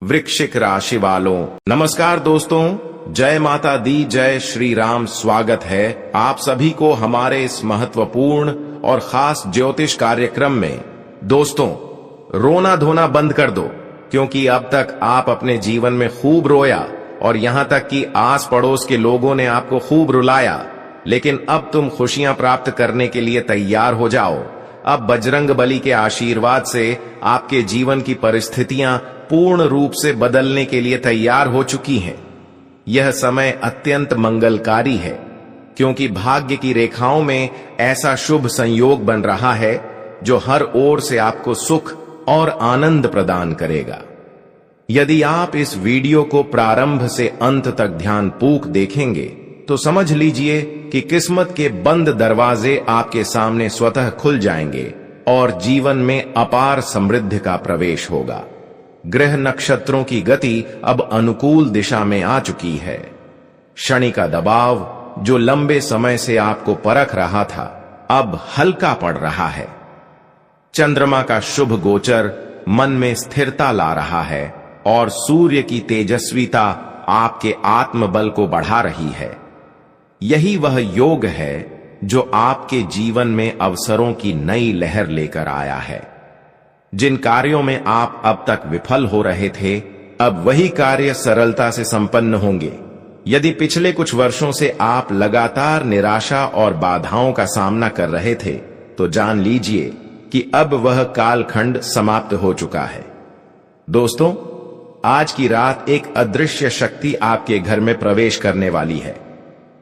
वृश्चिक राशि वालों, नमस्कार दोस्तों। जय माता दी, जय श्री राम। स्वागत है आप सभी को हमारे इस महत्वपूर्ण और खास ज्योतिष कार्यक्रम में। दोस्तों, रोना धोना बंद कर दो, क्योंकि अब तक आप अपने जीवन में खूब रोया और यहां तक कि आस पड़ोस के लोगों ने आपको खूब रुलाया, लेकिन अब तुम खुशियां प्राप्त करने के लिए तैयार हो जाओ। अब बजरंग बली के आशीर्वाद से आपके जीवन की परिस्थितियां पूर्ण रूप से बदलने के लिए तैयार हो चुकी हैं। यह समय अत्यंत मंगलकारी है, क्योंकि भाग्य की रेखाओं में ऐसा शुभ संयोग बन रहा है जो हर ओर से आपको सुख और आनंद प्रदान करेगा। यदि आप इस वीडियो को प्रारंभ से अंत तक ध्यानपूर्वक देखेंगे तो समझ लीजिए कि किस्मत के बंद दरवाजे आपके सामने स्वतः खुल जाएंगे और जीवन में अपार समृद्धि का प्रवेश होगा। ग्रह नक्षत्रों की गति अब अनुकूल दिशा में आ चुकी है। शनि का दबाव जो लंबे समय से आपको परख रहा था, अब हल्का पड़ रहा है। चंद्रमा का शुभ गोचर मन में स्थिरता ला रहा है और सूर्य की तेजस्विता आपके आत्मबल को बढ़ा रही है। यही वह योग है जो आपके जीवन में अवसरों की नई लहर लेकर आया है। जिन कार्यों में आप अब तक विफल हो रहे थे, अब वही कार्य सरलता से संपन्न होंगे। यदि पिछले कुछ वर्षों से आप लगातार निराशा और बाधाओं का सामना कर रहे थे, तो जान लीजिए कि अब वह कालखंड समाप्त हो चुका है। दोस्तों, आज की रात एक अदृश्य शक्ति आपके घर में प्रवेश करने वाली है।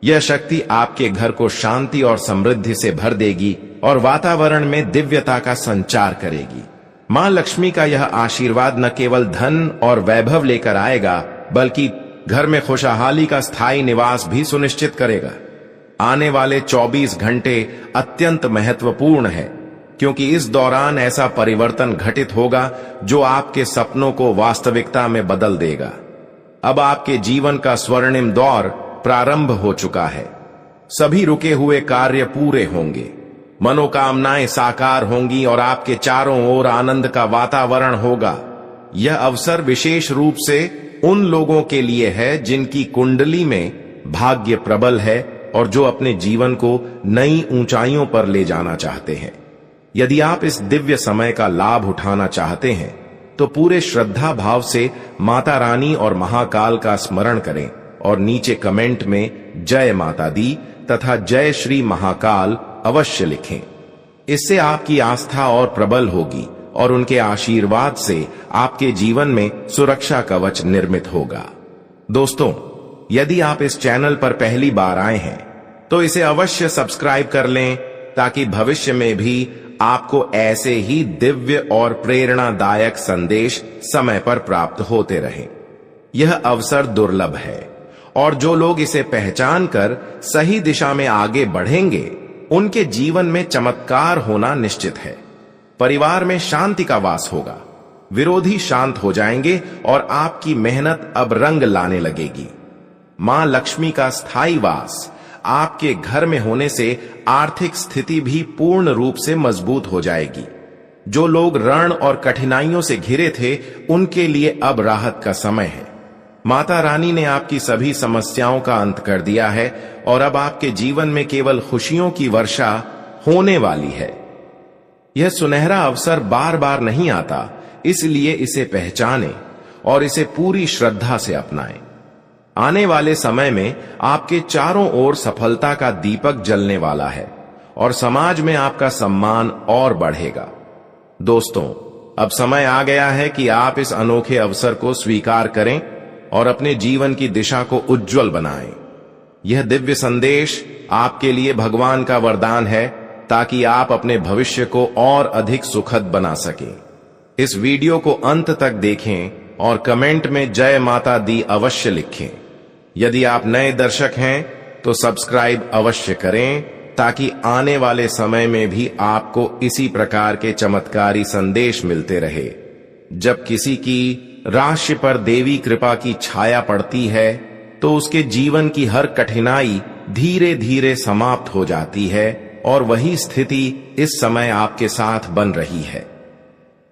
यह शक्ति आपके घर को शांति और समृद्धि से भर देगी और वातावरण में दिव्यता का संचार करेगी। मां लक्ष्मी का यह आशीर्वाद न केवल धन और वैभव लेकर आएगा, बल्कि घर में खुशहाली का स्थायी निवास भी सुनिश्चित करेगा। आने वाले 24 घंटे अत्यंत महत्वपूर्ण है, क्योंकि इस दौरान ऐसा परिवर्तन घटित होगा जो आपके सपनों को वास्तविकता में बदल देगा। अब आपके जीवन का स्वर्णिम दौर प्रारंभ हो चुका है। सभी रुके हुए कार्य पूरे होंगे, मनोकामनाएं साकार होंगी और आपके चारों ओर आनंद का वातावरण होगा। यह अवसर विशेष रूप से उन लोगों के लिए है जिनकी कुंडली में भाग्य प्रबल है और जो अपने जीवन को नई ऊंचाइयों पर ले जाना चाहते हैं। यदि आप इस दिव्य समय का लाभ उठाना चाहते हैं, तो पूरे श्रद्धा भाव से माता रानी और महाकाल का स्मरण करें और नीचे कमेंट में जय माता दी तथा जय श्री महाकाल अवश्य लिखें। इससे आपकी आस्था और प्रबल होगी और उनके आशीर्वाद से आपके जीवन में सुरक्षा कवच निर्मित होगा। दोस्तों, यदि आप इस चैनल पर पहली बार आए हैं तो इसे अवश्य सब्सक्राइब कर लें, ताकि भविष्य में भी आपको ऐसे ही दिव्य और प्रेरणादायक संदेश समय पर प्राप्त होते रहें। यह अवसर दुर्लभ है और जो लोग इसे पहचान कर सही दिशा में आगे बढ़ेंगे, उनके जीवन में चमत्कार होना निश्चित है। परिवार में शांति का वास होगा, विरोधी शांत हो जाएंगे और आपकी मेहनत अब रंग लाने लगेगी। मां लक्ष्मी का स्थायी वास आपके घर में होने से आर्थिक स्थिति भी पूर्ण रूप से मजबूत हो जाएगी। जो लोग ऋण और कठिनाइयों से घिरे थे, उनके लिए अब राहत का समय है। माता रानी ने आपकी सभी समस्याओं का अंत कर दिया है और अब आपके जीवन में केवल खुशियों की वर्षा होने वाली है। यह सुनहरा अवसर बार बार नहीं आता, इसलिए इसे पहचानें और इसे पूरी श्रद्धा से अपनाएं। आने वाले समय में आपके चारों ओर सफलता का दीपक जलने वाला है और समाज में आपका सम्मान और बढ़ेगा। दोस्तों, अब समय आ गया है कि आप इस अनोखे अवसर को स्वीकार करें और अपने जीवन की दिशा को उज्जवल बनाएं। यह दिव्य संदेश आपके लिए भगवान का वरदान है, ताकि आप अपने भविष्य को और अधिक सुखद बना सकें। इस वीडियो को अंत तक देखें और कमेंट में जय माता दी अवश्य लिखें। यदि आप नए दर्शक हैं तो सब्सक्राइब अवश्य करें, ताकि आने वाले समय में भी आपको इसी प्रकार के चमत्कारी संदेश मिलते रहे। जब किसी की राशि पर देवी कृपा की छाया पड़ती है, तो उसके जीवन की हर कठिनाई धीरे धीरे समाप्त हो जाती है और वही स्थिति इस समय आपके साथ बन रही है।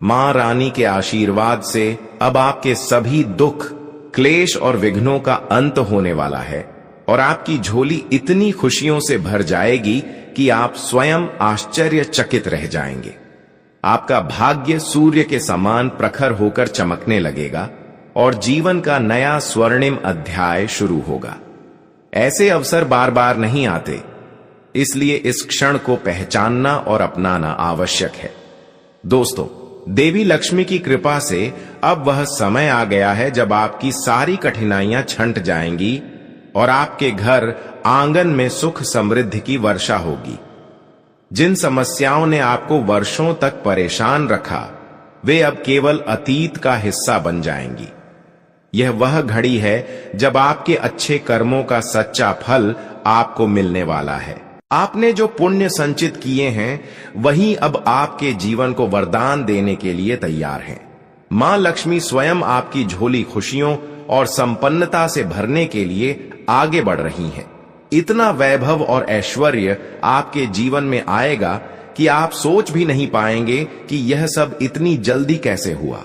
मां रानी के आशीर्वाद से अब आपके सभी दुख, क्लेश और विघ्नों का अंत होने वाला है और आपकी झोली इतनी खुशियों से भर जाएगी कि आप स्वयं आश्चर्यचकित रह जाएंगे। आपका भाग्य सूर्य के समान प्रखर होकर चमकने लगेगा और जीवन का नया स्वर्णिम अध्याय शुरू होगा। ऐसे अवसर बार बार नहीं आते, इसलिए इस क्षण को पहचानना और अपनाना आवश्यक है। दोस्तों, देवी लक्ष्मी की कृपा से अब वह समय आ गया है जब आपकी सारी कठिनाइयां छंट जाएंगी और आपके घर आंगन में सुख समृद्धि की वर्षा होगी। जिन समस्याओं ने आपको वर्षों तक परेशान रखा, वे अब केवल अतीत का हिस्सा बन जाएंगी। यह वह घड़ी है जब आपके अच्छे कर्मों का सच्चा फल आपको मिलने वाला है। आपने जो पुण्य संचित किए हैं, वही अब आपके जीवन को वरदान देने के लिए तैयार हैं। मां लक्ष्मी स्वयं आपकी झोली खुशियों और संपन्नता से भरने के लिए आगे बढ़ रही हैं। इतना वैभव और ऐश्वर्य आपके जीवन में आएगा कि आप सोच भी नहीं पाएंगे कि यह सब इतनी जल्दी कैसे हुआ।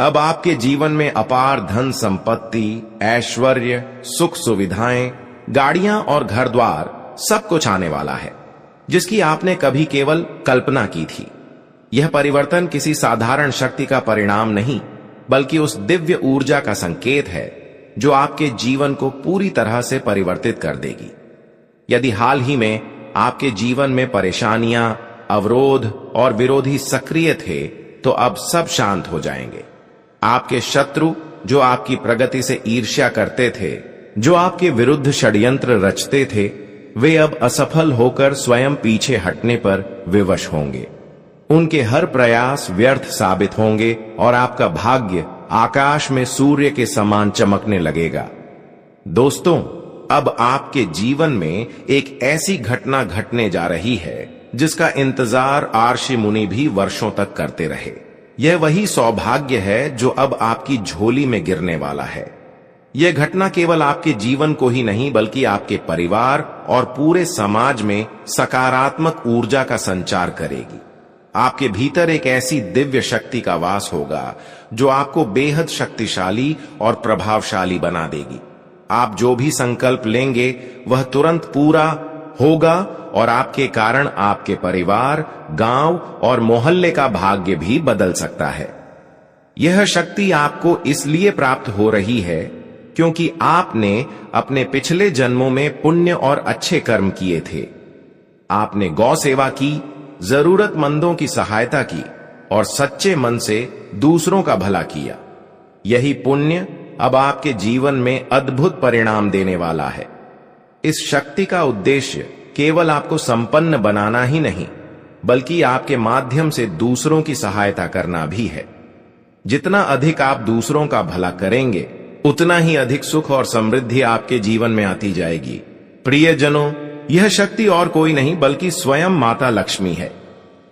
अब आपके जीवन में अपार धन संपत्ति, ऐश्वर्य, सुख सुविधाएं, गाड़ियां और घर द्वार सब कुछ आने वाला है, जिसकी आपने कभी केवल कल्पना की थी। यह परिवर्तन किसी साधारण शक्ति का परिणाम नहीं, बल्कि उस दिव्य ऊर्जा का संकेत है जो आपके जीवन को पूरी तरह से परिवर्तित कर देगी। यदि हाल ही में आपके जीवन में परेशानियां, अवरोध और विरोधी सक्रिय थे, तो अब सब शांत हो जाएंगे। आपके शत्रु जो आपकी प्रगति से ईर्ष्या करते थे, जो आपके विरुद्ध षड्यंत्र रचते थे, वे अब असफल होकर स्वयं पीछे हटने पर विवश होंगे। उनके हर प्रयास व्यर्थ साबित होंगे और आपका भाग्य आकाश में सूर्य के समान चमकने लगेगा। दोस्तों, अब आपके जीवन में एक ऐसी घटना घटने जा रही है जिसका इंतजार आर्षि मुनि भी वर्षों तक करते रहे। यह वही सौभाग्य है जो अब आपकी झोली में गिरने वाला है। यह घटना केवल आपके जीवन को ही नहीं, बल्कि आपके परिवार और पूरे समाज में सकारात्मक ऊर्जा का संचार करेगी। आपके भीतर एक ऐसी दिव्य शक्ति का वास होगा जो आपको बेहद शक्तिशाली और प्रभावशाली बना देगी। आप जो भी संकल्प लेंगे वह तुरंत पूरा होगा और आपके कारण आपके परिवार, गांव और मोहल्ले का भाग्य भी बदल सकता है। यह शक्ति आपको इसलिए प्राप्त हो रही है क्योंकि आपने अपने पिछले जन्मों में पुण्य और अच्छे कर्म किए थे। आपने गौ सेवा की, जरूरतमंदों की सहायता की और सच्चे मन से दूसरों का भला किया। यही पुण्य अब आपके जीवन में अद्भुत परिणाम देने वाला है। इस शक्ति का उद्देश्य केवल आपको संपन्न बनाना ही नहीं, बल्कि आपके माध्यम से दूसरों की सहायता करना भी है। जितना अधिक आप दूसरों का भला करेंगे, उतना ही अधिक सुख और समृद्धि आपके जीवन में आती जाएगी। प्रियजनों, यह शक्ति और कोई नहीं बल्कि स्वयं माता लक्ष्मी है।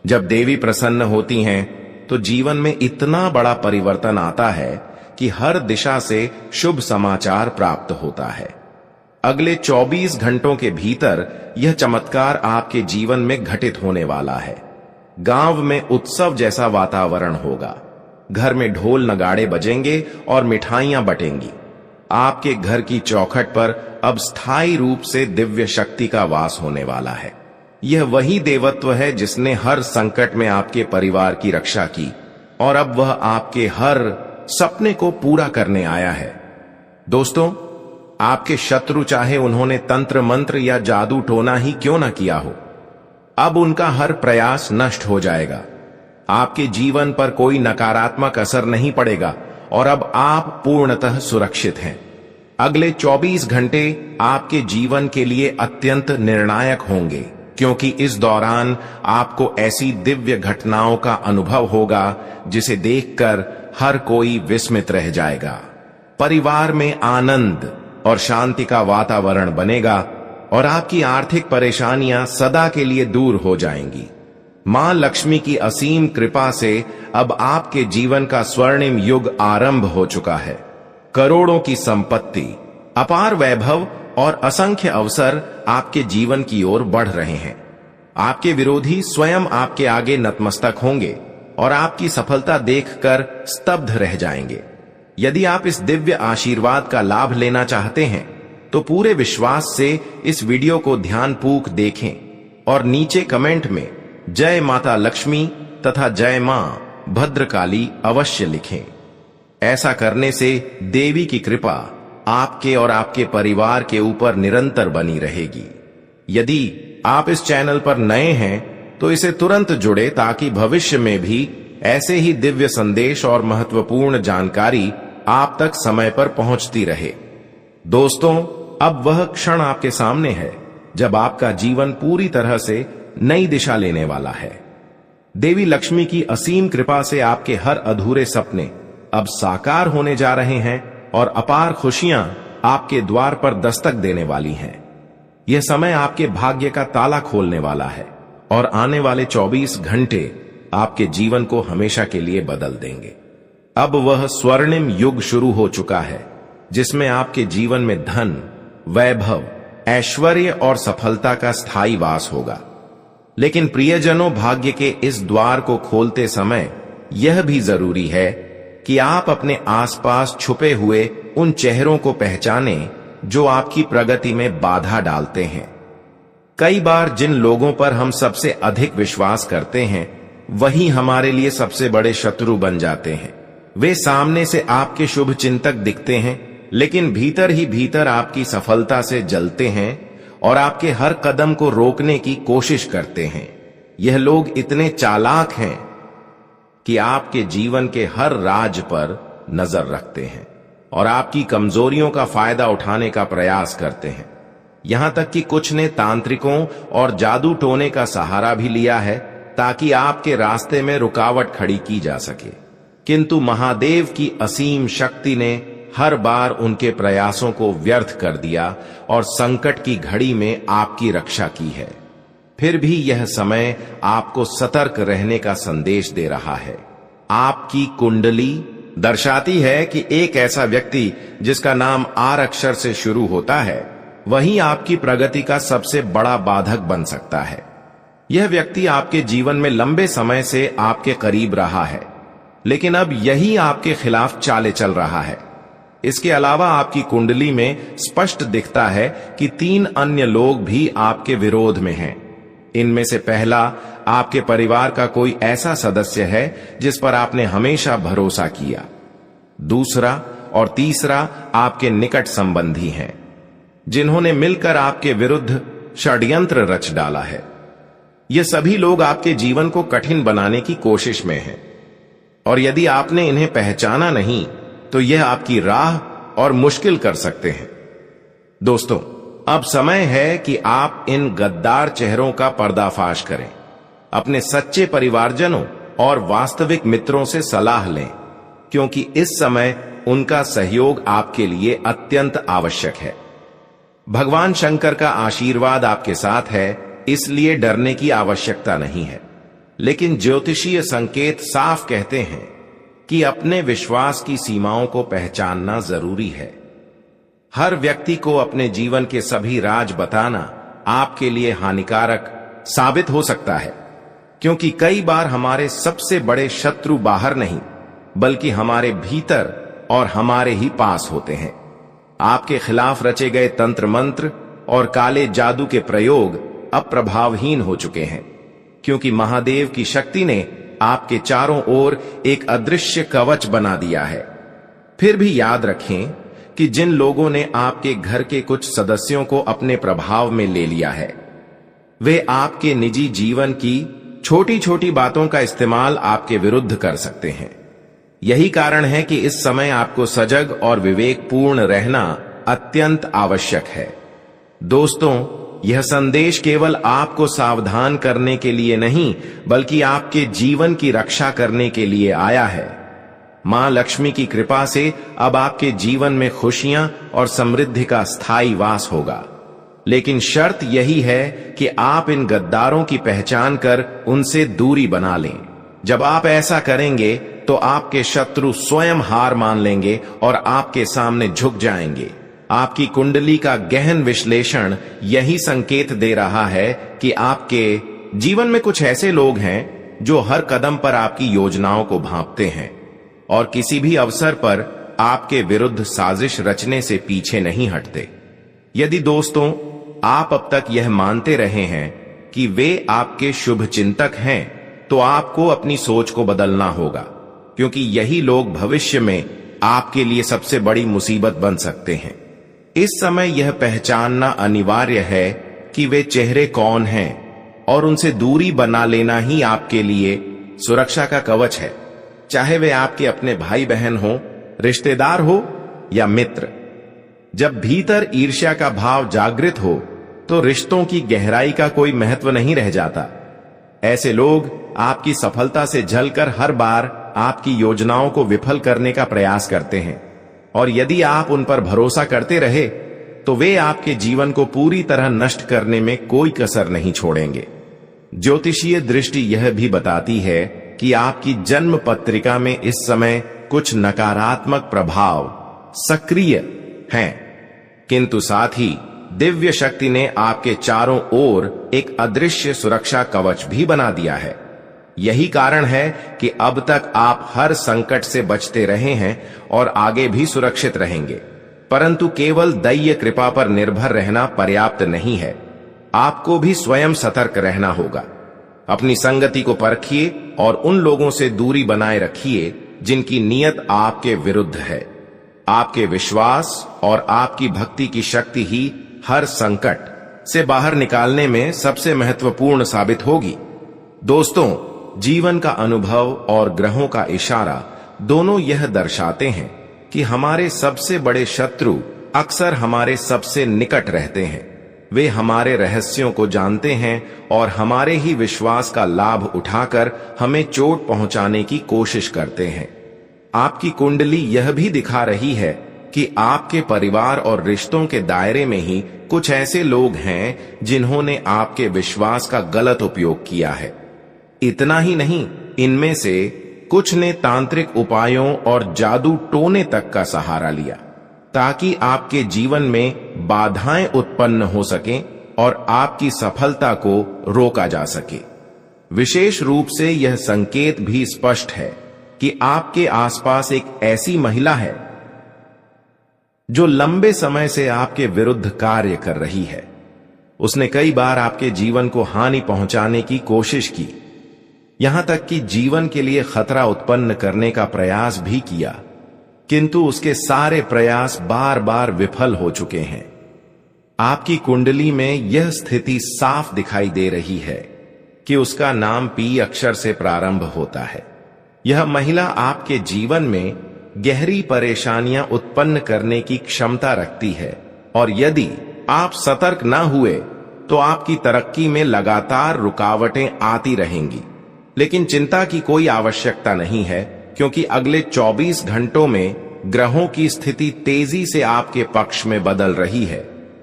जब देवी प्रसन्न होती हैं, तो जीवन में इतना बड़ा परिवर्तन आता है कि हर दिशा से शुभ समाचार प्राप्त होता है। अगले 24 घंटों के भीतर यह चमत्कार आपके जीवन में घटित होने वाला है। गांव में उत्सव जैसा वातावरण होगा। घर में ढोल नगाड़े बजेंगे और मिठाइयां बटेंगी। आपके घर की चौखट पर अब स्थायी रूप से दिव्य शक्ति का वास होने वाला है। यह वही देवत्व है जिसने हर संकट में आपके परिवार की रक्षा की और अब वह आपके हर सपने को पूरा करने आया है। दोस्तों, आपके शत्रु चाहे उन्होंने तंत्र मंत्र या जादू टोना ही क्यों ना किया हो, अब उनका हर प्रयास नष्ट हो जाएगा। आपके जीवन पर कोई नकारात्मक असर नहीं पड़ेगा और अब आप पूर्णतः सुरक्षित हैं। अगले 24 घंटे आपके जीवन के लिए अत्यंत निर्णायक होंगे, क्योंकि इस दौरान आपको ऐसी दिव्य घटनाओं का अनुभव होगा जिसे देखकर हर कोई विस्मित रह जाएगा। परिवार में आनंद और शांति का वातावरण बनेगा और आपकी आर्थिक परेशानियां सदा के लिए दूर हो जाएंगी। मां लक्ष्मी की असीम कृपा से अब आपके जीवन का स्वर्णिम युग आरंभ हो चुका है। करोड़ों की संपत्ति, अपार वैभव और असंख्य अवसर आपके जीवन की ओर बढ़ रहे हैं। आपके विरोधी स्वयं आपके आगे नतमस्तक होंगे और आपकी सफलता देखकर स्तब्ध रह जाएंगे। यदि आप इस दिव्य आशीर्वाद का लाभ लेना चाहते हैं तो पूरे विश्वास से इस वीडियो को ध्यानपूर्वक देखें और नीचे कमेंट में जय माता लक्ष्मी तथा जय मां भद्रकाली अवश्य लिखें। ऐसा करने से देवी की कृपा आपके और आपके परिवार के ऊपर निरंतर बनी रहेगी। यदि आप इस चैनल पर नए हैं तो इसे तुरंत जुड़े ताकि भविष्य में भी ऐसे ही दिव्य संदेश और महत्वपूर्ण जानकारी आप तक समय पर पहुंचती रहे। दोस्तों, अब वह क्षण आपके सामने है जब आपका जीवन पूरी तरह से नई दिशा लेने वाला है। देवी लक्ष्मी की असीम कृपा से आपके हर अधूरे सपने अब साकार होने जा रहे हैं और अपार खुशियां आपके द्वार पर दस्तक देने वाली हैं। यह समय आपके भाग्य का ताला खोलने वाला है और आने वाले 24 घंटे आपके जीवन को हमेशा के लिए बदल देंगे। अब वह स्वर्णिम युग शुरू हो चुका है जिसमें आपके जीवन में धन, वैभव, ऐश्वर्य और सफलता का स्थायी वास होगा। लेकिन प्रियजनों, भाग्य के इस द्वार को खोलते समय यह भी जरूरी है कि आप अपने आसपास छुपे हुए उन चेहरों को पहचानें जो आपकी प्रगति में बाधा डालते हैं। कई बार जिन लोगों पर हम सबसे अधिक विश्वास करते हैं वही हमारे लिए सबसे बड़े शत्रु बन जाते हैं। वे सामने से आपके शुभ चिंतक दिखते हैं लेकिन भीतर ही भीतर आपकी सफलता से जलते हैं और आपके हर कदम को रोकने की कोशिश करते हैं। यह लोग इतने चालाक हैं कि आपके जीवन के हर राज पर नजर रखते हैं और आपकी कमजोरियों का फायदा उठाने का प्रयास करते हैं। यहां तक कि कुछ ने तांत्रिकों और जादू टोने का सहारा भी लिया है ताकि आपके रास्ते में रुकावट खड़ी की जा सके। किंतु महादेव की असीम शक्ति ने हर बार उनके प्रयासों को व्यर्थ कर दिया और संकट की घड़ी में आपकी रक्षा की है। फिर भी यह समय आपको सतर्क रहने का संदेश दे रहा है। आपकी कुंडली दर्शाती है कि एक ऐसा व्यक्ति जिसका नाम आर अक्षर से शुरू होता है वही आपकी प्रगति का सबसे बड़ा बाधक बन सकता है। यह व्यक्ति आपके जीवन में लंबे समय से आपके करीब रहा है लेकिन अब यही आपके खिलाफ चाले चल रहा है। इसके अलावा आपकी कुंडली में स्पष्ट दिखता है कि 3 अन्य लोग भी आपके विरोध में हैं। इनमें से पहला आपके परिवार का कोई ऐसा सदस्य है जिस पर आपने हमेशा भरोसा किया। दूसरा और तीसरा आपके निकट संबंधी हैं जिन्होंने मिलकर आपके विरुद्ध षड्यंत्र रच डाला है। ये सभी लोग आपके जीवन को कठिन बनाने की कोशिश में हैं और यदि आपने इन्हें पहचाना नहीं तो यह आपकी राह और मुश्किल कर सकते हैं। दोस्तों, अब समय है कि आप इन गद्दार चेहरों का पर्दाफाश करें। अपने सच्चे परिवारजनों और वास्तविक मित्रों से सलाह लें क्योंकि इस समय उनका सहयोग आपके लिए अत्यंत आवश्यक है। भगवान शंकर का आशीर्वाद आपके साथ है, इसलिए डरने की आवश्यकता नहीं है। लेकिन ज्योतिषीय संकेत साफ कहते हैं कि अपने विश्वास की सीमाओं को पहचानना जरूरी है। हर व्यक्ति को अपने जीवन के सभी राज बताना आपके लिए हानिकारक साबित हो सकता है क्योंकि कई बार हमारे सबसे बड़े शत्रु बाहर नहीं बल्कि हमारे भीतर और हमारे ही पास होते हैं। आपके खिलाफ रचे गए तंत्र मंत्र और काले जादू के प्रयोग अब प्रभावहीन हो चुके हैं क्योंकि महादेव की शक्ति ने आपके चारों ओर एक अदृश्य कवच बना दिया है। फिर भी याद रखें कि जिन लोगों ने आपके घर के कुछ सदस्यों को अपने प्रभाव में ले लिया है वे आपके निजी जीवन की छोटी छोटी बातों का इस्तेमाल आपके विरुद्ध कर सकते हैं। यही कारण है कि इस समय आपको सजग और विवेकपूर्ण रहना अत्यंत आवश्यक है। दोस्तों, यह संदेश केवल आपको सावधान करने के लिए नहीं बल्कि आपके जीवन की रक्षा करने के लिए आया है। मां लक्ष्मी की कृपा से अब आपके जीवन में खुशियां और समृद्धि का स्थायी वास होगा। लेकिन शर्त यही है कि आप इन गद्दारों की पहचान कर उनसे दूरी बना लें। जब आप ऐसा करेंगे तो आपके शत्रु स्वयं हार मान लेंगे और आपके सामने झुक जाएंगे। आपकी कुंडली का गहन विश्लेषण यही संकेत दे रहा है कि आपके जीवन में कुछ ऐसे लोग हैं जो हर कदम पर आपकी योजनाओं को भांपते हैं और किसी भी अवसर पर आपके विरुद्ध साजिश रचने से पीछे नहीं हटते। यदि दोस्तों आप अब तक यह मानते रहे हैं कि वे आपके शुभ चिंतक हैं, तो आपको अपनी सोच को बदलना होगा, क्योंकि यही लोग भविष्य में आपके लिए सबसे बड़ी मुसीबत बन सकते हैं। इस समय यह पहचानना अनिवार्य है कि वे चेहरे कौन हैं और उनसे दूरी बना लेना ही आपके लिए सुरक्षा का कवच है, चाहे वे आपके अपने भाई बहन हो, रिश्तेदार हो या मित्र। जब भीतर ईर्ष्या का भाव जागृत हो तो रिश्तों की गहराई का कोई महत्व नहीं रह जाता। ऐसे लोग आपकी सफलता से जलकर हर बार आपकी योजनाओं को विफल करने का प्रयास करते हैं, और यदि आप उन पर भरोसा करते रहे तो वे आपके जीवन को पूरी तरह नष्ट करने में कोई कसर नहीं छोड़ेंगे। ज्योतिषीय दृष्टि यह भी बताती है कि आपकी जन्म पत्रिका में इस समय कुछ नकारात्मक प्रभाव सक्रिय हैं, किंतु साथ ही दिव्य शक्ति ने आपके चारों ओर एक अदृश्य सुरक्षा कवच भी बना दिया है। यही कारण है कि अब तक आप हर संकट से बचते रहे हैं और आगे भी सुरक्षित रहेंगे। परंतु केवल दैवीय कृपा पर निर्भर रहना पर्याप्त नहीं है, आपको भी स्वयं सतर्क रहना होगा। अपनी संगति को परखिए और उन लोगों से दूरी बनाए रखिए जिनकी नीयत आपके विरुद्ध है। आपके विश्वास और आपकी भक्ति की शक्ति ही हर संकट से बाहर निकालने में सबसे महत्वपूर्ण साबित होगी। दोस्तों, जीवन का अनुभव और ग्रहों का इशारा दोनों यह दर्शाते हैं कि हमारे सबसे बड़े शत्रु अक्सर हमारे सबसे निकट रहते हैं। वे हमारे रहस्यों को जानते हैं और हमारे ही विश्वास का लाभ उठाकर हमें चोट पहुंचाने की कोशिश करते हैं। आपकी कुंडली यह भी दिखा रही है कि आपके परिवार और रिश्तों के दायरे में ही कुछ ऐसे लोग हैं जिन्होंने आपके विश्वास का गलत उपयोग किया है। इतना ही नहीं, इनमें से कुछ ने तांत्रिक उपायों और जादू टोने तक का सहारा लिया ताकि आपके जीवन में बाधाएं उत्पन्न हो सकें और आपकी सफलता को रोका जा सके। विशेष रूप से यह संकेत भी स्पष्ट है कि आपके आसपास एक ऐसी महिला है जो लंबे समय से आपके विरुद्ध कार्य कर रही है। उसने कई बार आपके जीवन को हानि पहुंचाने की कोशिश की, यहां तक कि जीवन के लिए खतरा उत्पन्न करने का प्रयास भी किया, किंतु उसके सारे प्रयास बार बार विफल हो चुके हैं। आपकी कुंडली में यह स्थिति साफ दिखाई दे रही है कि उसका नाम पी अक्षर से प्रारंभ होता है। यह महिला आपके जीवन में गहरी परेशानियां उत्पन्न करने की क्षमता रखती है, और यदि आप सतर्क न हुए तो आपकी तरक्की में लगातार रुकावटें आती रहेंगी। लेकिन चिंता की कोई आवश्यकता नहीं है, क्योंकि अगले 24 घंटों में ग्रहों की स्थिति तेजी से आपके पक्ष में बदल रही है।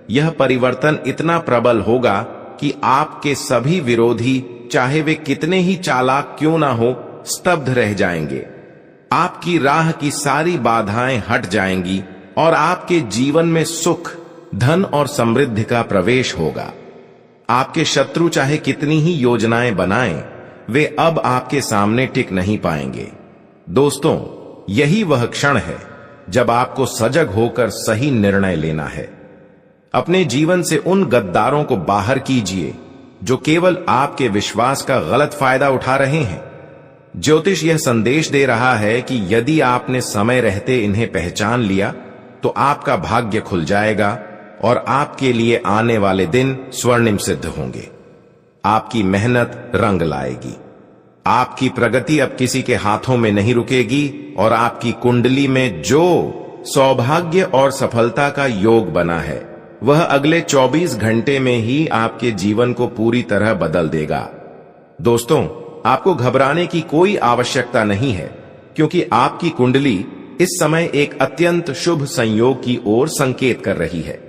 यह परिवर्तन इतना प्रबल होगा कि आपके सभी विरोधी, चाहे वे कितने ही चालाक क्यों ना हो, स्तब्ध रह जाएंगे। आपकी राह की सारी बाधाएं हट जाएंगी और आपके जीवन में सुख, धन और समृद्धि का प्रवेश होगा। आपके शत्रु चाहे कितनी ही योजनाएं बनाएं, वे अब आपके सामने टिक नहीं पाएंगे। दोस्तों, यही वह क्षण है जब आपको सजग होकर सही निर्णय लेना है। अपने जीवन से उन गद्दारों को बाहर कीजिए जो केवल आपके विश्वास का गलत फायदा उठा रहे हैं। ज्योतिष यह संदेश दे रहा है कि यदि आपने समय रहते इन्हें पहचान लिया तो आपका भाग्य खुल जाएगा और आपके लिए आने वाले दिन स्वर्णिम सिद्ध होंगे। आपकी मेहनत रंग लाएगी। आपकी प्रगति अब किसी के हाथों में नहीं रुकेगी और आपकी कुंडली में जो सौभाग्य और सफलता का योग बना है, वह अगले 24 घंटे में ही आपके जीवन को पूरी तरह बदल देगा। दोस्तों, आपको घबराने की कोई आवश्यकता नहीं है, क्योंकि आपकी कुंडली इस समय एक अत्यंत शुभ संयोग की ओर संकेत कर रही है।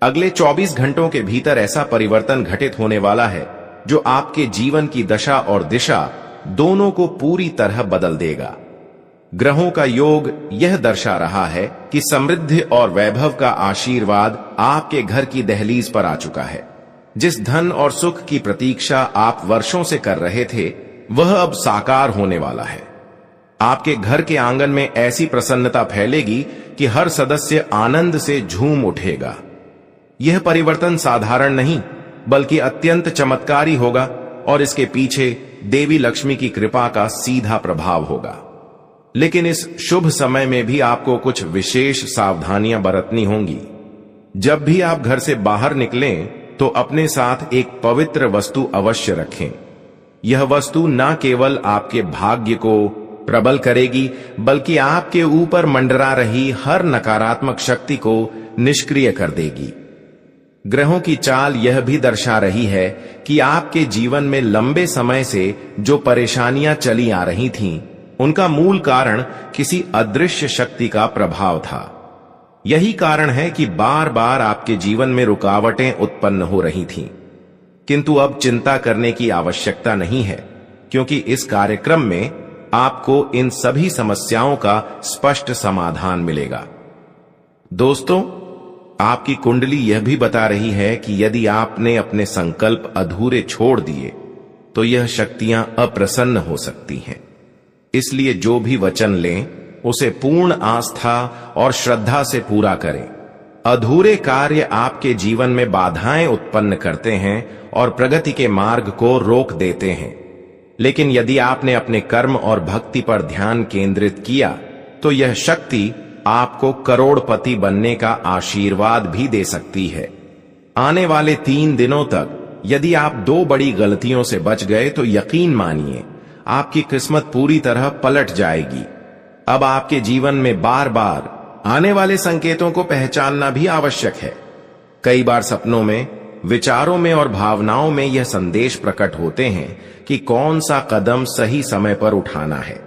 अगले 24 घंटों के भीतर ऐसा परिवर्तन घटित होने वाला है जो आपके जीवन की दशा और दिशा दोनों को पूरी तरह बदल देगा। ग्रहों का योग यह दर्शा रहा है कि समृद्धि और वैभव का आशीर्वाद आपके घर की दहलीज पर आ चुका है। जिस धन और सुख की प्रतीक्षा आप वर्षों से कर रहे थे, वह अब साकार होने वाला है। आपके घर के आंगन में ऐसी प्रसन्नता फैलेगी कि हर सदस्य आनंद से झूम उठेगा। यह परिवर्तन साधारण नहीं बल्कि अत्यंत चमत्कारी होगा और इसके पीछे देवी लक्ष्मी की कृपा का सीधा प्रभाव होगा। लेकिन इस शुभ समय में भी आपको कुछ विशेष सावधानियां बरतनी होंगी। जब भी आप घर से बाहर निकलें तो अपने साथ एक पवित्र वस्तु अवश्य रखें। यह वस्तु न केवल आपके भाग्य को प्रबल करेगी बल्कि आपके ऊपर मंडरा रही हर नकारात्मक शक्ति को निष्क्रिय कर देगी। ग्रहों की चाल यह भी दर्शा रही है कि आपके जीवन में लंबे समय से जो परेशानियां चली आ रही थीं, उनका मूल कारण किसी अदृश्य शक्ति का प्रभाव था। यही कारण है कि बार बार आपके जीवन में रुकावटें उत्पन्न हो रही थीं। किंतु अब चिंता करने की आवश्यकता नहीं है, क्योंकि इस कार्यक्रम में आपको इन सभी समस्याओं का स्पष्ट समाधान मिलेगा। दोस्तों, आपकी कुंडली यह भी बता रही है कि यदि आपने अपने संकल्प अधूरे छोड़ दिए तो यह शक्तियां अप्रसन्न हो सकती हैं। इसलिए जो भी वचन लें उसे पूर्ण आस्था और श्रद्धा से पूरा करें। अधूरे कार्य आपके जीवन में बाधाएं उत्पन्न करते हैं और प्रगति के मार्ग को रोक देते हैं। लेकिन यदि आपने अपने कर्म और भक्ति पर ध्यान केंद्रित किया तो यह शक्ति आपको करोड़पति बनने का आशीर्वाद भी दे सकती है। आने वाले 3 दिनों तक यदि आप 2 बड़ी गलतियों से बच गए तो यकीन मानिए आपकी किस्मत पूरी तरह पलट जाएगी। अब आपके जीवन में बार बार आने वाले संकेतों को पहचानना भी आवश्यक है। कई बार सपनों में, विचारों में और भावनाओं में यह संदेश प्रकट होते हैं कि कौन सा कदम सही समय पर उठाना है।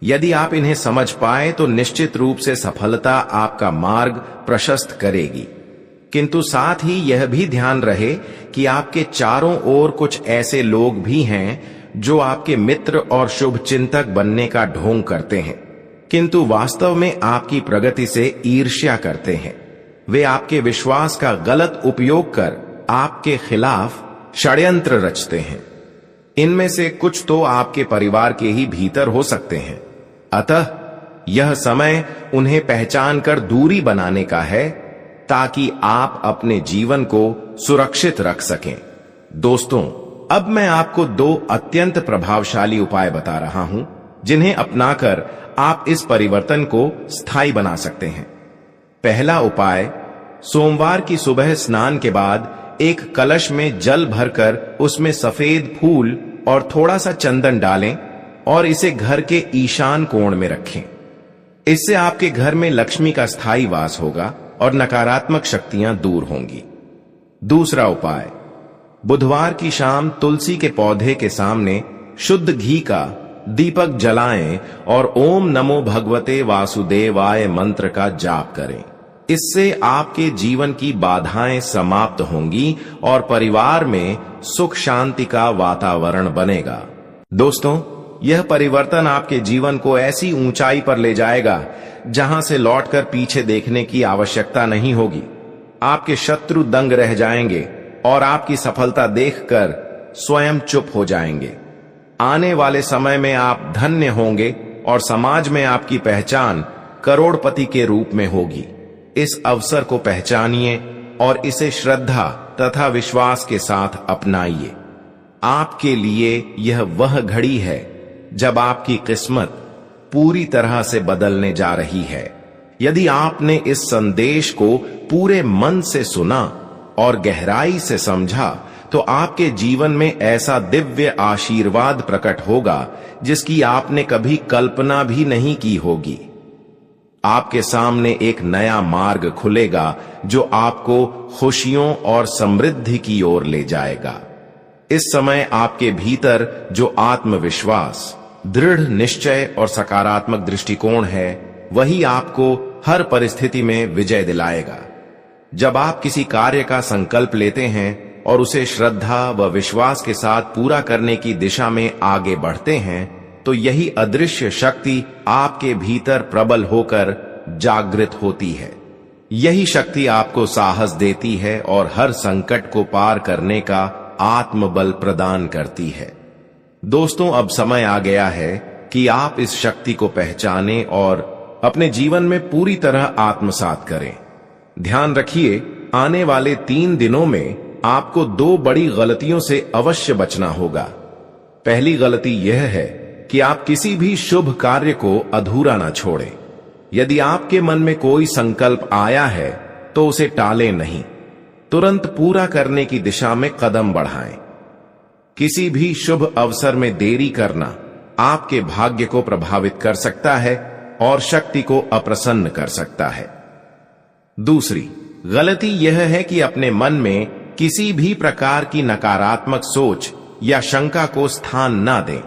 यदि आप इन्हें समझ पाए तो निश्चित रूप से सफलता आपका मार्ग प्रशस्त करेगी। किंतु साथ ही यह भी ध्यान रहे कि आपके चारों ओर कुछ ऐसे लोग भी हैं जो आपके मित्र और शुभ चिंतक बनने का ढोंग करते हैं, किंतु वास्तव में आपकी प्रगति से ईर्ष्या करते हैं। वे आपके विश्वास का गलत उपयोग कर आपके खिलाफ षड्यंत्र रचते हैं। इनमें से कुछ तो आपके परिवार के ही भीतर हो सकते हैं। अतः यह समय उन्हें पहचान कर दूरी बनाने का है ताकि आप अपने जीवन को सुरक्षित रख सकें। दोस्तों, अब मैं आपको 2 अत्यंत प्रभावशाली उपाय बता रहा हूं जिन्हें अपनाकर आप इस परिवर्तन को स्थायी बना सकते हैं। पहला उपाय, सोमवार की सुबह स्नान के बाद एक कलश में जल भरकर उसमें सफेद फूल और थोड़ा सा चंदन डालें और इसे घर के ईशान कोण में रखें। इससे आपके घर में लक्ष्मी का स्थायी वास होगा और नकारात्मक शक्तियां दूर होंगी। दूसरा उपाय, बुधवार की शाम तुलसी के पौधे के सामने शुद्ध घी का दीपक जलाएं और ओम नमो भगवते वासुदेवाय मंत्र का जाप करें। इससे आपके जीवन की बाधाएं समाप्त होंगी और परिवार में सुख शांति का वातावरण बनेगा। दोस्तों, यह परिवर्तन आपके जीवन को ऐसी ऊंचाई पर ले जाएगा जहां से लौटकर पीछे देखने की आवश्यकता नहीं होगी। आपके शत्रु दंग रह जाएंगे और आपकी सफलता देखकर स्वयं चुप हो जाएंगे। आने वाले समय में आप धन्य होंगे और समाज में आपकी पहचान करोड़पति के रूप में होगी। इस अवसर को पहचानिए और इसे श्रद्धा तथा विश्वास के साथ अपनाइए। आपके लिए यह वह घड़ी है जब आपकी किस्मत पूरी तरह से बदलने जा रही है। यदि आपने इस संदेश को पूरे मन से सुना और गहराई से समझा तो आपके जीवन में ऐसा दिव्य आशीर्वाद प्रकट होगा जिसकी आपने कभी कल्पना भी नहीं की होगी। आपके सामने एक नया मार्ग खुलेगा जो आपको खुशियों और समृद्धि की ओर ले जाएगा। इस समय आपके भीतर जो आत्मविश्वास, दृढ़ निश्चय और सकारात्मक दृष्टिकोण है, वही आपको हर परिस्थिति में विजय दिलाएगा। जब आप किसी कार्य का संकल्प लेते हैं और उसे श्रद्धा व विश्वास के साथ पूरा करने की दिशा में आगे बढ़ते हैं, तो यही अदृश्य शक्ति आपके भीतर प्रबल होकर जागृत होती है। यही शक्ति आपको साहस देती है और हर संकट को पार करने का आत्मबल प्रदान करती है। दोस्तों, अब समय आ गया है कि आप इस शक्ति को पहचानें और अपने जीवन में पूरी तरह आत्मसात करें। ध्यान रखिए, आने वाले 3 दिनों में आपको 2 बड़ी गलतियों से अवश्य बचना होगा। पहली गलती यह है कि आप किसी भी शुभ कार्य को अधूरा ना छोड़ें। यदि आपके मन में कोई संकल्प आया है तो उसे टालें नहीं, तुरंत पूरा करने की दिशा में कदम बढ़ाएं। किसी भी शुभ अवसर में देरी करना आपके भाग्य को प्रभावित कर सकता है और शक्ति को अप्रसन्न कर सकता है। दूसरी गलती यह है कि अपने मन में किसी भी प्रकार की नकारात्मक सोच या शंका को स्थान ना दें।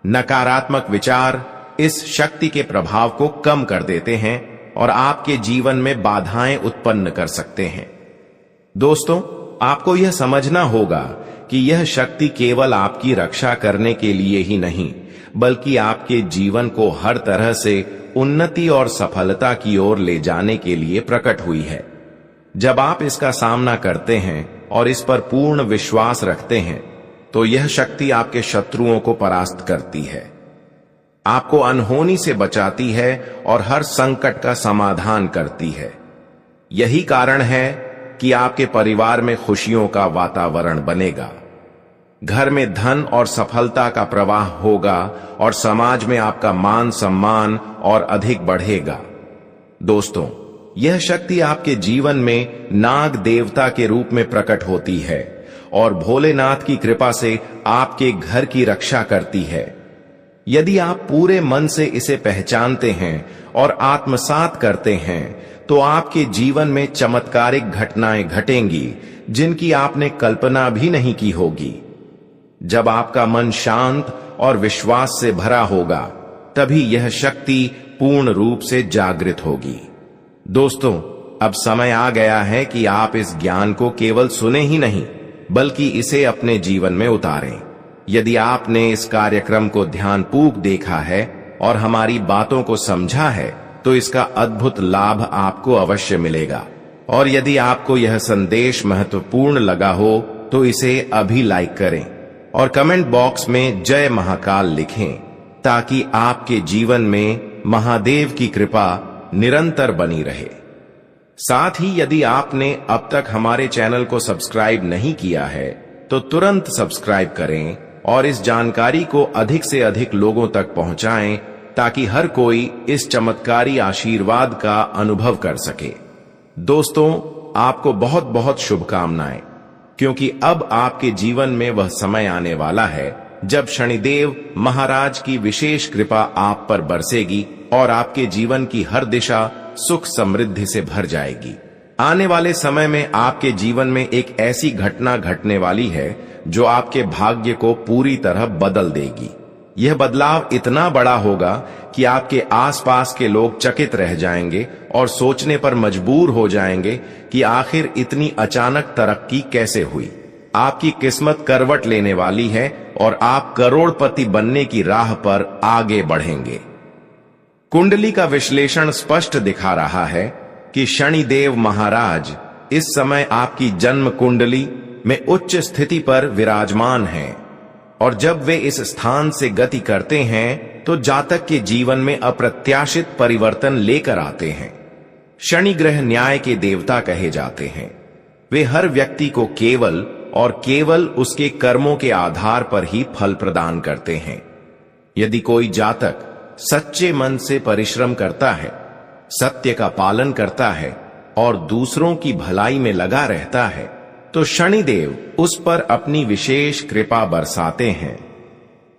नकारात्मक विचार इस शक्ति के प्रभाव को कम कर देते हैं और आपके जीवन में बाधाएं उत्पन्न कर सकते हैं। दोस्तों, आपको यह समझना होगा कि यह शक्ति केवल आपकी रक्षा करने के लिए ही नहीं, बल्कि आपके जीवन को हर तरह से उन्नति और सफलता की ओर ले जाने के लिए प्रकट हुई है। जब आप इसका सामना करते हैं और इस पर पूर्ण विश्वास रखते हैं, तो यह शक्ति आपके शत्रुओं को परास्त करती है, आपको अनहोनी से बचाती है और हर संकट का समाधान करती है। यही कारण है कि आपके परिवार में खुशियों का वातावरण बनेगा, घर में धन और सफलता का प्रवाह होगा और समाज में आपका मान सम्मान और अधिक बढ़ेगा। दोस्तों, यह शक्ति आपके जीवन में नाग देवता के रूप में प्रकट होती है और भोलेनाथ की कृपा से आपके घर की रक्षा करती है। यदि आप पूरे मन से इसे पहचानते हैं और आत्मसात करते हैं, तो आपके जीवन में चमत्कारिक घटनाएं घटेंगी जिनकी आपने कल्पना भी नहीं की होगी। जब आपका मन शांत और विश्वास से भरा होगा, तभी यह शक्ति पूर्ण रूप से जागृत होगी। दोस्तों, अब समय आ गया है कि आप इस ज्ञान को केवल सुने ही नहीं, बल्कि इसे अपने जीवन में उतारें। यदि आपने इस कार्यक्रम को ध्यानपूर्वक देखा है और हमारी बातों को समझा है, तो इसका अद्भुत लाभ आपको अवश्य मिलेगा। और यदि आपको यह संदेश महत्वपूर्ण लगा हो, तो इसे अभी लाइक करें और कमेंट बॉक्स में जय महाकाल लिखें, ताकि आपके जीवन में महादेव की कृपा निरंतर बनी रहे। साथ ही यदि आपने अब तक हमारे चैनल को सब्सक्राइब नहीं किया है, तो तुरंत सब्सक्राइब करें और इस जानकारी को अधिक से अधिक लोगों तक पहुंचाएं, ताकि हर कोई इस चमत्कारी आशीर्वाद का अनुभव कर सके। दोस्तों, आपको बहुत बहुत शुभकामनाएं, क्योंकि अब आपके जीवन में वह समय आने वाला है जब शनिदेव महाराज की विशेष कृपा आप पर बरसेगी और आपके जीवन की हर दिशा सुख समृद्धि से भर जाएगी। आने वाले समय में आपके जीवन में एक ऐसी घटना घटने वाली है जो आपके भाग्य को पूरी तरह बदल देगी। यह बदलाव इतना बड़ा होगा कि आपके आसपास के लोग चकित रह जाएंगे और सोचने पर मजबूर हो जाएंगे कि आखिर इतनी अचानक तरक्की कैसे हुई। आपकी किस्मत करवट लेने वाली है और आप करोड़पति बनने की राह पर आगे बढ़ेंगे। कुंडली का विश्लेषण स्पष्ट दिखा रहा है कि शनिदेव महाराज इस समय आपकी जन्म कुंडली में उच्च स्थिति पर विराजमान हैं, और जब वे इस स्थान से गति करते हैं तो जातक के जीवन में अप्रत्याशित परिवर्तन लेकर आते हैं। शनि ग्रह न्याय के देवता कहे जाते हैं। वे हर व्यक्ति को केवल और केवल उसके कर्मों के आधार पर ही फल प्रदान करते हैं। यदि कोई जातक सच्चे मन से परिश्रम करता है, सत्य का पालन करता है और दूसरों की भलाई में लगा रहता है, तो शनिदेव उस पर अपनी विशेष कृपा बरसाते हैं।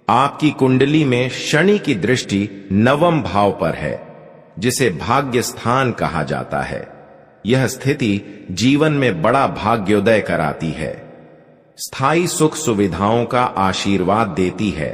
आपकी कुंडली में शनि की दृष्टि 9वें भाव पर है, जिसे भाग्य स्थान कहा जाता है। यह स्थिति जीवन में बड़ा भाग्योदय कराती है, स्थायी सुख सुविधाओं का आशीर्वाद देती है